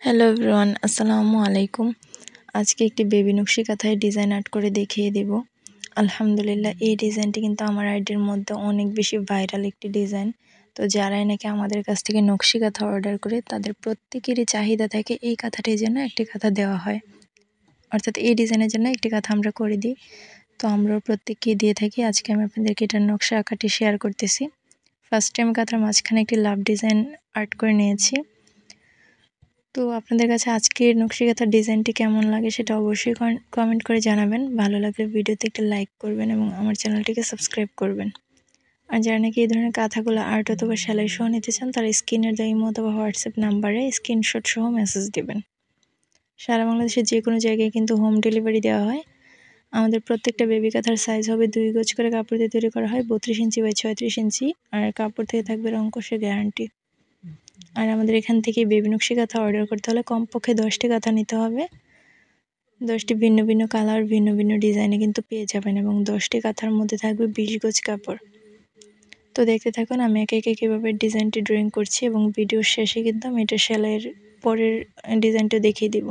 Hello everyone, আসসালামু আলাইকুম। আজকে একটি বেবি নকশি কাঁথায় ডিজাইন আর্ট করে দেখিয়ে দেব। আলহামদুলিল্লাহ, এই ডিজাইনটি কিন্তু আমার আইডির মধ্যে অনেক বেশি ভাইরাল একটি ডিজাইন। তো যারাই নাকি আমাদের কাছ থেকে নকশি কাঁথা অর্ডার করে, তাদের প্রত্যেকেরই চাহিদা থাকে এই কাঁথাটির জন্য একটি কাঁথা দেওয়া হয়, অর্থাৎ এই ডিজাইনের জন্য একটি কাঁথা আমরা করে দিই। তো আমরাও প্রত্যেককেই দিয়ে থাকি। আজকে আমি আপনাদেরকে এটার নকশা আঁকাটি শেয়ার করতেছি। ফার্স্ট টাইম কাঁথার মাঝখানে একটি লাভ ডিজাইন আর্ট করে নিয়েছি। তো আপনাদের কাছে আজকের নকশি কাঁথার ডিজাইনটি কেমন লাগে সেটা অবশ্যই কমেন্ট করে জানাবেন। ভালো লাগলে ভিডিওতে একটা লাইক করবেন এবং আমার চ্যানেলটিকে সাবস্ক্রাইব করবেন। আর যারা নাকি এই ধরনের কাঁথাগুলো আর্ট অথবা সেলাই সহ নিতে চান, তারা স্ক্রিনের দেওয়া ইমো অথবা হোয়াটসঅ্যাপ নাম্বারে স্ক্রিনশট সহ মেসেজ দেবেন। সারা বাংলাদেশের যে কোনো জায়গায় কিন্তু হোম ডেলিভারি দেওয়া হয়। আমাদের প্রত্যেকটা বেবি কাঁথার সাইজ হবে 2 গজ করে কাপড় দিয়ে তৈরি করা হয়, 32 ইঞ্চি বাই 36 ইঞ্চি। আর কাপড় থেকে থাকবে রং কষের গ্যারান্টি। আর আমাদের এখান থেকে বেবি নকশি কাঁথা অর্ডার করতে হলে কমপক্ষে 10টি কাঁথা নিতে হবে। 10টি ভিন্ন ভিন্ন কালার, ভিন্ন ভিন্ন ডিজাইনে কিন্তু পেয়ে যাবেন এবং 10টি কাঁথার মধ্যে থাকবে 20 গজ কাপড়। তো দেখতে থাকুন আমি একে একে কীভাবে ডিজাইনটি ড্রয়িং করছি এবং ভিডিওর শেষে কিন্তু আমি এটা সেলাইয়ের পরের ডিজাইনটা দেখিয়ে দিব।